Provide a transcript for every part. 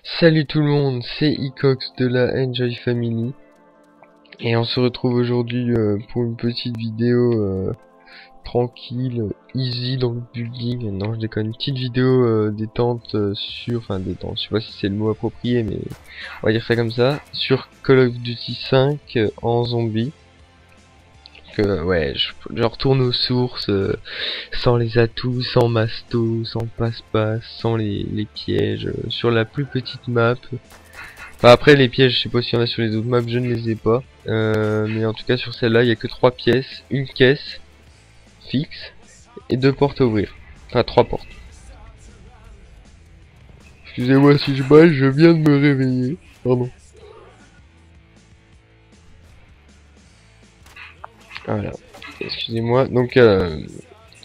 Salut tout le monde, c'est Icox de la Enjoy Family et on se retrouve aujourd'hui pour une petite vidéo tranquille, easy dans le building. Non, je déconne, une petite vidéo détente enfin détente, je sais pas si c'est le mot approprié, mais on va dire ça comme ça, sur Call of Duty 5 en zombie. Ouais, je retourne aux sources, sans les atouts, sans masto, sans passe-passe, sans les pièges, sur la plus petite map. Enfin après les pièges, je sais pas s'il y en a sur les autres maps, je ne les ai pas. Mais en tout cas sur celle-là, il y a que 3 pièces, une caisse fixe et 2 portes à ouvrir. Enfin 3 portes. Excusez-moi si je baille, je viens de me réveiller. Pardon. Voilà. Excusez-moi. Donc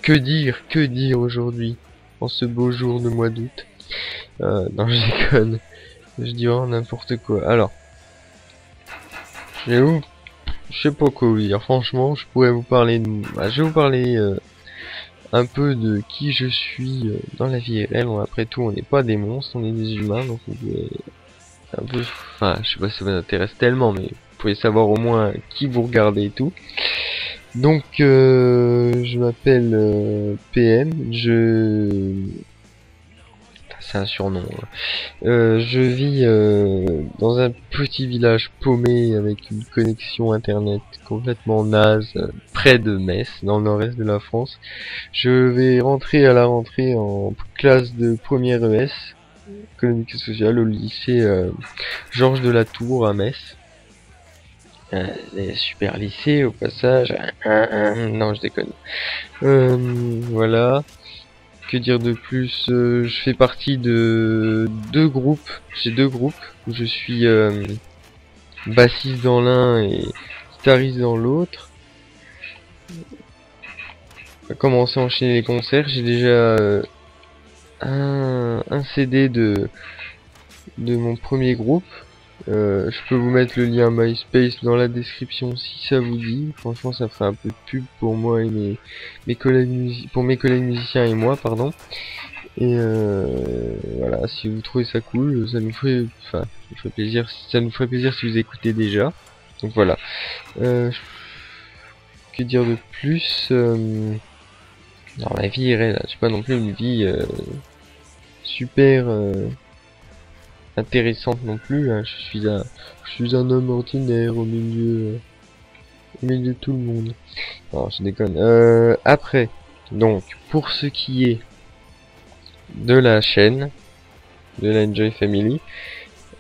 que dire aujourd'hui en ce beau jour de mois d'août. Non, je déconne. Je dis vraiment n'importe quoi. Alors, je sais pas quoi vous dire. Franchement, je pourrais vous parler je vais vous parler un peu de qui je suis dans la vie réelle. Bon, après tout, on n'est pas des monstres, on est des humains, donc vous pouvez un peu, enfin, je sais pas si ça vous intéresse tellement, mais vous pouvez savoir au moins qui vous regardez et tout. Donc, je m'appelle PM. C'est un surnom. Je vis dans un petit village paumé avec une connexion internet complètement naze, près de Metz, dans le nord-est de la France. Je vais rentrer à la rentrée en classe de première ES, économique et sociale, au lycée Georges de la Tour à Metz. Super lycée au passage. Non, je déconne. Voilà. Que dire de plus, je fais partie de deux groupes. J'ai deux groupes où je suis bassiste dans l'un et guitariste dans l'autre. On va commencer à enchaîner les concerts. J'ai déjà un CD de mon premier groupe. Je peux vous mettre le lien MySpace dans la description si ça vous dit. Franchement, ça ferait un peu de pub pour moi et mes collègues pour mes collègues musiciens et moi, pardon. Et voilà, si vous trouvez ça cool, ça nous ferait, enfin, ça nous ferait plaisir. Ça nous ferait plaisir si vous écoutez déjà. Donc voilà. Que dire de plus dans la vie réelle, j'ai pas non plus une vie super intéressante non plus, hein. Je suis un homme ordinaire au milieu de tout le monde. Alors je déconne. Après, donc pour ce qui est de la chaîne de la Enjoy Family,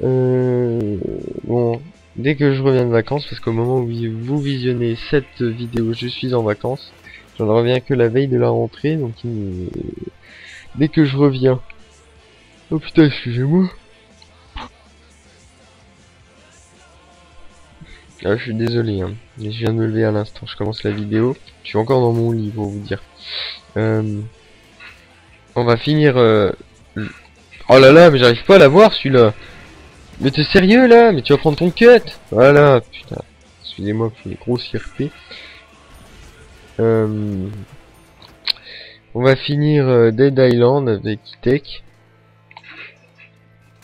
bon, dès que je reviens de vacances, parce qu'au moment où vous visionnez cette vidéo, je suis en vacances. J'en reviens que la veille de la rentrée, donc dès que je reviens. Oh putain, excusez-moi. Ah, je suis désolé, hein, mais je viens de me lever à l'instant, je commence la vidéo, je suis encore dans mon lit pour vous dire. On va finir... Oh là là, mais j'arrive pas à la voir celui-là. Mais t'es sérieux là? Mais tu vas prendre ton cut. Voilà, putain. Excusez-moi pour les grossièretés. On va finir Dead Island avec Tech.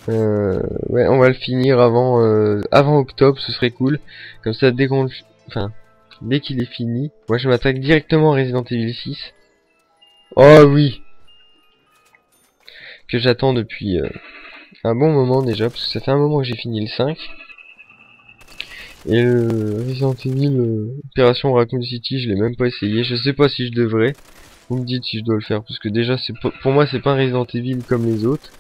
Ouais, on va le finir avant octobre, ce serait cool. Comme ça, dès qu'il est fini, moi je m'attaque directement à Resident Evil 6. Oh oui, que j'attends depuis un bon moment déjà, parce que ça fait un moment que j'ai fini le 5. Et le Resident Evil Opération Raccoon City, je l'ai même pas essayé. Je sais pas si je devrais. Vous me dites si je dois le faire, parce que déjà pour moi c'est pas un Resident Evil comme les autres.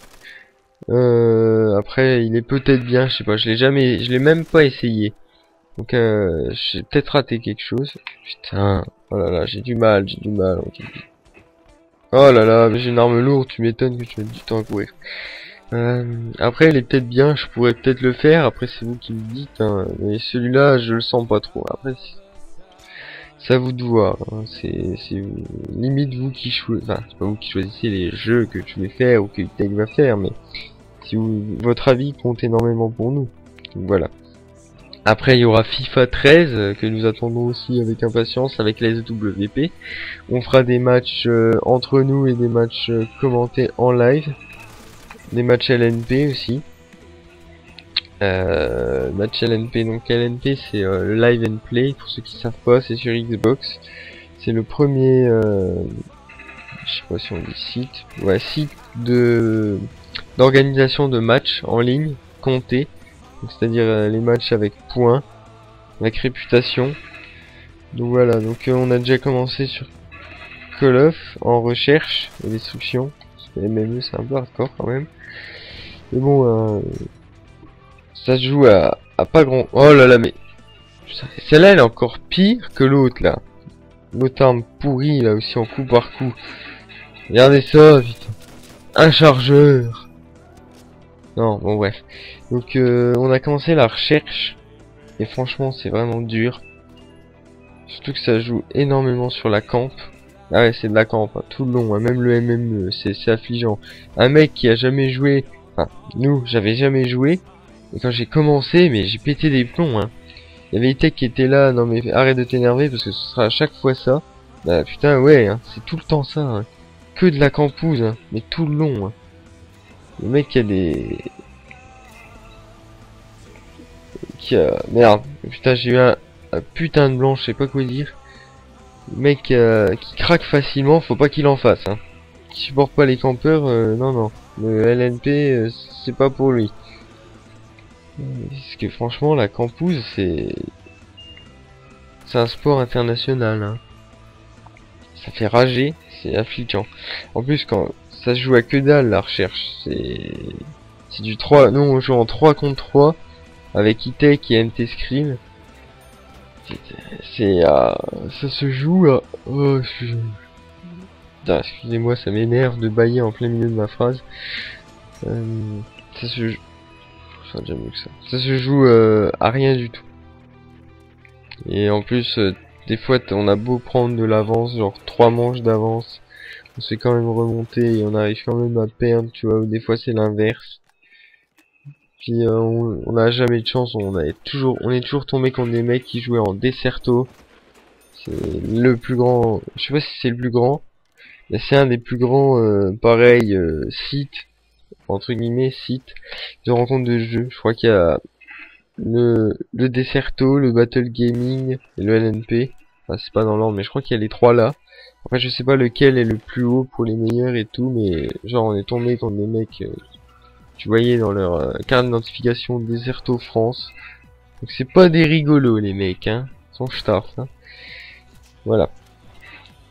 Après il est peut-être bien, je sais pas, je l'ai même pas essayé. Donc j'ai peut-être raté quelque chose. Putain, oh là là, j'ai du mal aujourd'hui. Oh là là, mais j'ai une arme lourde, tu m'étonnes que tu mettes du temps à courir. Après il est peut-être bien, je pourrais peut-être le faire, après c'est vous qui me dites, hein. Mais celui-là je le sens pas trop. Après c'est à vous de voir, hein. C'est limite vous qui choisissez, enfin c'est pas vous qui choisissez les jeux que je vais faire ou que Tech va faire, mais si votre avis compte énormément pour nous. Donc voilà. Après il y aura FIFA 13 que nous attendons aussi avec impatience avec la SWP. On fera des matchs entre nous et des matchs commentés en live. Des matchs LNP aussi. Match LNP. Donc LNP c'est le Live and Play, pour ceux qui savent pas, c'est sur Xbox. C'est le premier, je sais pas si on dit site, ouais, site de d'organisation de matchs en ligne comptés, c'est-à-dire les matchs avec points, avec réputation. Donc voilà, donc on a déjà commencé sur Call of en recherche et destruction. MME c'est un peu hardcore quand même. Mais bon, ça se joue à pas grand. Oh là là, mais celle-là elle est encore pire que l'autre là. L'autre arme pourrie là aussi en coup par coup. Regardez ça, putain. Un chargeur. Non, bon bref. Donc on a commencé la recherche et franchement c'est vraiment dur. Surtout que ça joue énormément sur la camp. Ah ouais, c'est de la camp, hein, tout le long, hein, même le MME, c'est affligeant. Un mec qui a jamais joué, enfin, nous, j'avais jamais joué, et quand j'ai commencé, mais j'ai pété des plombs, hein. Il y avait Itech qui était là, non mais arrête de t'énerver, parce que ce sera à chaque fois ça. Bah putain, ouais, hein, c'est tout le temps ça, hein. Que de la campouse, hein, mais tout le long, hein. Le mec qui a des... Merde, putain, j'ai eu un putain de blanc, je sais pas quoi dire. Le mec qui craque facilement, faut pas qu'il en fasse, hein. Qui supporte pas les campeurs, non non. Le LNP, c'est pas pour lui. Parce que franchement, la campouse, c'est un sport international, hein. Ça fait rager, c'est affligeant. En plus, quand ça se joue à que dalle, la recherche, c'est du 3. Nous, on joue en 3 contre 3 avec Itech et MT Scream. Ça se joue à... Oh, putain, excusez-moi, ça m'énerve de bailler en plein milieu de ma phrase. Ça se joue... Ça, déjà mieux que ça. Ça se joue à rien du tout. Et en plus, des fois, on a beau prendre de l'avance, genre 3 manches d'avance, on se fait quand même remonter et on arrive quand même à perdre, tu vois, ou des fois c'est l'inverse. Puis on n'a jamais de chance, on est toujours tombé contre des mecs qui jouaient en Deserto. C'est le plus grand, je sais pas si c'est le plus grand, mais c'est un des plus grands, pareil, sites, entre guillemets, sites de rencontres de jeux. Je crois qu'il y a le Deserto, le Battle Gaming et le LNP. Enfin, c'est pas dans l'ordre, mais je crois qu'il y a les trois là. Après, je sais pas lequel est le plus haut pour les meilleurs et tout, mais genre on est tombé contre des mecs, tu voyais dans leur carte d'identification Deserto France. Donc c'est pas des rigolos les mecs, hein. Ils sont stars, hein. Voilà.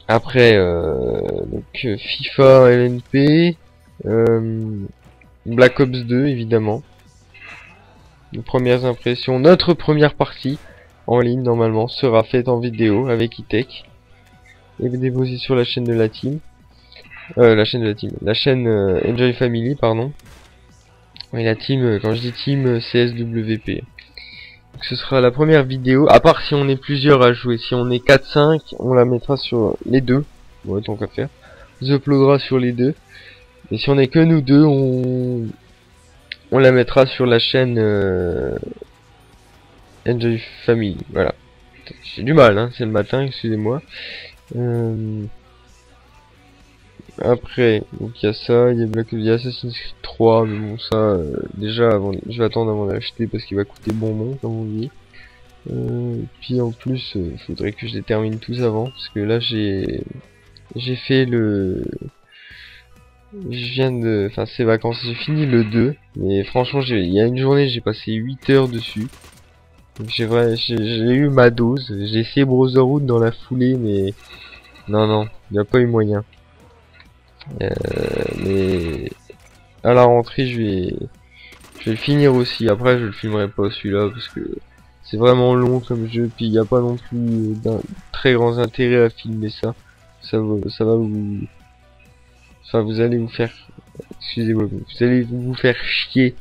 Après, donc FIFA, LNP, Black Ops 2 évidemment. Les premières impressions, notre première partie en ligne normalement sera faite en vidéo avec Itech et déposée sur la chaîne de la team. La chaîne Enjoy Family, pardon. Et la team, quand je dis team, CSWP. Donc ce sera la première vidéo, à part si on est plusieurs à jouer. Si on est 4-5, on la mettra sur les deux. Ouais, tant qu'à faire. On uploadera sur les deux. Et si on est que nous deux, on la mettra sur la chaîne Enjoy Family. Voilà. J'ai du mal, hein, c'est le matin, excusez-moi. Après, donc il y a ça, il y a Assassin's Creed 3, mais bon ça, déjà avant, je vais attendre avant d'acheter parce qu'il va coûter bonbon comme on dit. Puis en plus, il faudrait que je les termine tous avant, parce que là j'ai fait enfin ces vacances, j'ai fini le 2, mais franchement il y a une journée j'ai passé 8 heures dessus. Donc j'ai eu ma dose, j'ai essayé Brotherhood dans la foulée, mais non, il n'y a pas eu moyen. Mais à la rentrée je vais le finir aussi. Après je le filmerai pas celui-là parce que c'est vraiment long comme jeu, puis il n'y a pas non plus d'un très grand intérêt à filmer ça. Ça va vous, enfin vous allez vous faire, excusez-moi, vous allez vous faire chier.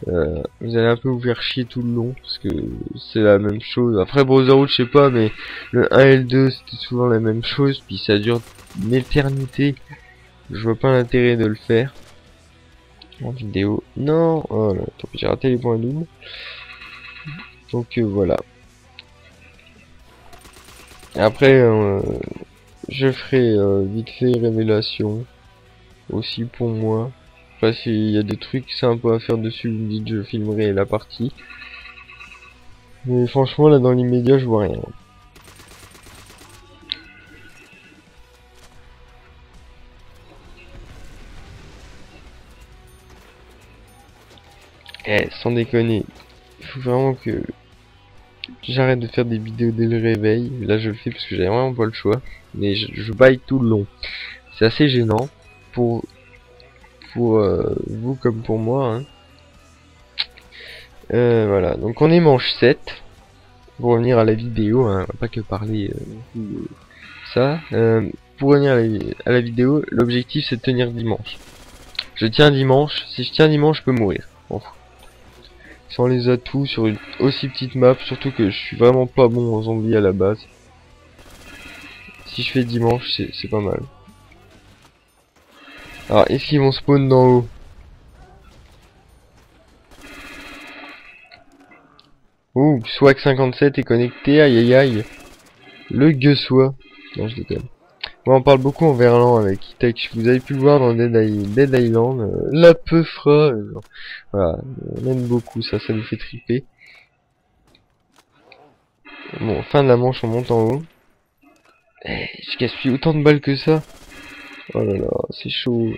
Vous allez un peu vous faire chier tout le long parce que c'est la même chose. Après Brotherhood je sais pas, mais le 1 et le 2 c'était souvent la même chose, puis ça dure une éternité. Je vois pas l'intérêt de le faire en vidéo. Non, oh là, tant pis, j'ai raté les points doubles. Donc voilà. Après, je ferai vite fait révélation aussi pour moi. Après, s'il y a des trucs sympas à faire dessus, vous me dites, je filmerai la partie. Mais franchement, là, dans l'immédiat, je vois rien. Eh, sans déconner, il faut vraiment que j'arrête de faire des vidéos dès le réveil. Là, je le fais parce que j'ai vraiment pas le choix. Mais je baille tout le long. C'est assez gênant pour vous comme pour moi. Hein. Voilà, donc on est manche 7. Pour revenir à la vidéo, hein, on va pas que parler de ça. Pour revenir à la vidéo, l'objectif c'est de tenir dimanche. Je tiens dimanche. Si je tiens dimanche, je peux mourir. Bon. Sans les atouts sur une aussi petite map, surtout que je suis vraiment pas bon en zombie à la base. Si je fais dimanche, c'est pas mal. Alors, est-ce qu'ils vont spawn d'en haut? Ouh, Swag 57 est connecté, aïe aïe aïe. Le gueussois. Non, je déconne. Moi, on parle beaucoup en verlan avec Itech. Vous avez pu le voir dans Dead Island. La peufra. Voilà, on aime beaucoup ça, ça nous fait triper. Bon, fin de la manche, on monte en haut. Eh, je gaspille autant de balles que ça. Oh là là, c'est chaud.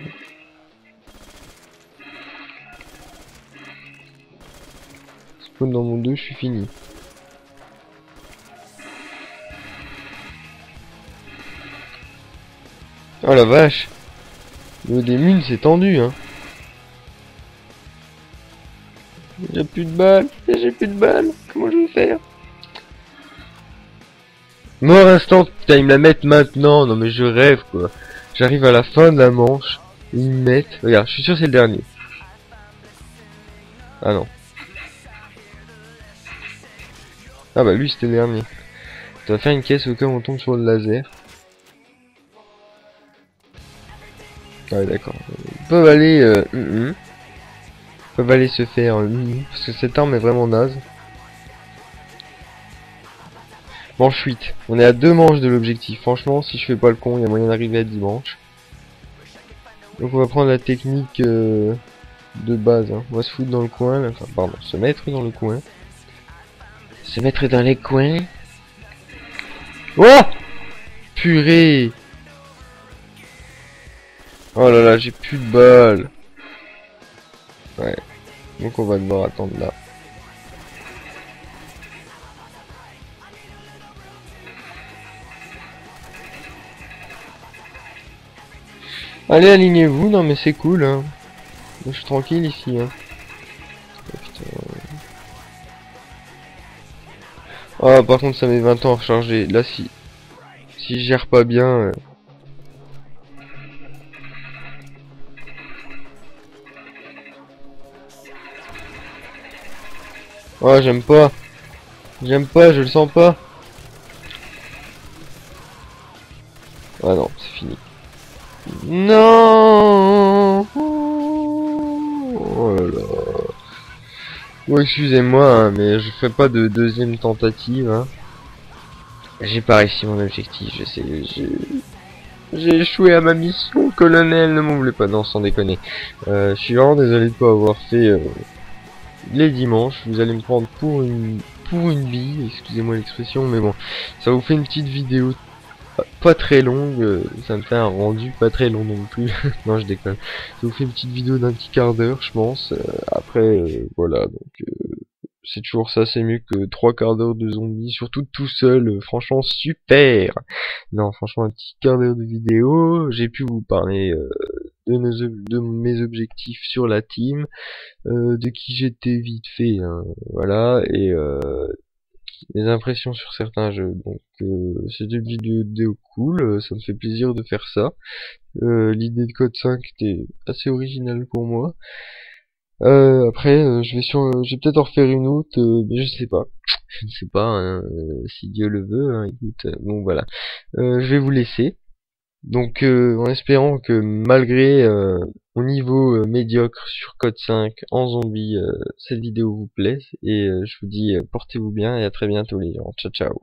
Spawn dans mon 2, je suis fini. Oh la vache. Le haut des mules, c'est tendu, hein. J'ai plus de balles, j'ai plus de balles. Comment je vais faire? Mort instant, putain, ils me la mettent maintenant. Non mais je rêve, quoi. J'arrive à la fin de la manche. Ils me mettent... Regarde, je suis sûr que c'est le dernier. Ah non. Ah bah lui c'était le dernier. Tu vas faire une caisse au cas où on tombe sur le laser. Ah ouais d'accord. Ils peuvent aller... Ils peuvent aller se faire... parce que cette arme est vraiment naze. Manche 8. On est à 2 manches de l'objectif. Franchement, si je fais pas le con, il y a moyen d'arriver à dimanche. Donc on va prendre la technique de base. Hein. On va se foutre dans le coin. Là. Enfin, pardon, se mettre dans le coin. Se mettre dans les coins. Oh purée. Oh là là, j'ai plus de balles. Ouais. Donc on va devoir attendre là. Allez, alignez-vous. Non mais c'est cool. Hein. Je suis tranquille ici. Hein. Oh, putain. Ah, par contre, ça met 20 ans à recharger. Là, si je gère pas bien... Oh, j'aime pas. J'aime pas, je le sens pas. Ah non, c'est fini. Non. Oh là là. Oh, excusez-moi, hein, mais je fais pas de deuxième tentative. Hein. J'ai pas réussi mon objectif, je sais. J'ai échoué à ma mission, colonel, ne m'en voulez pas. Non, sans déconner. Je suis vraiment désolé de pas avoir fait les dimanches. Vous allez me prendre pour une bille, excusez-moi l'expression, mais bon, ça vous fait une petite vidéo pas très longue, ça me fait un rendu pas très long non plus. Non, je déconne. Ça vous fait une petite vidéo d'un petit quart d'heure, je pense. Après, voilà, donc c'est toujours ça, c'est mieux que 3 quarts d'heure de zombies, surtout tout seul. Franchement, super. Non, franchement, un petit quart d'heure de vidéo. J'ai pu vous parler de mes objectifs sur la team, de qui j'étais vite fait, hein, voilà, et mes impressions sur certains jeux. Donc c'était une vidéo cool, ça me fait plaisir de faire ça. L'idée de Code 5 était assez originale pour moi. Après, je vais peut-être en refaire une autre, mais je sais pas. Je ne sais pas, hein, si Dieu le veut. Hein, écoute, bon voilà. Je vais vous laisser. Donc en espérant que malgré mon niveau médiocre sur Code 5 en zombie, cette vidéo vous plaise. Et je vous dis portez-vous bien et à très bientôt les gens. Ciao ciao.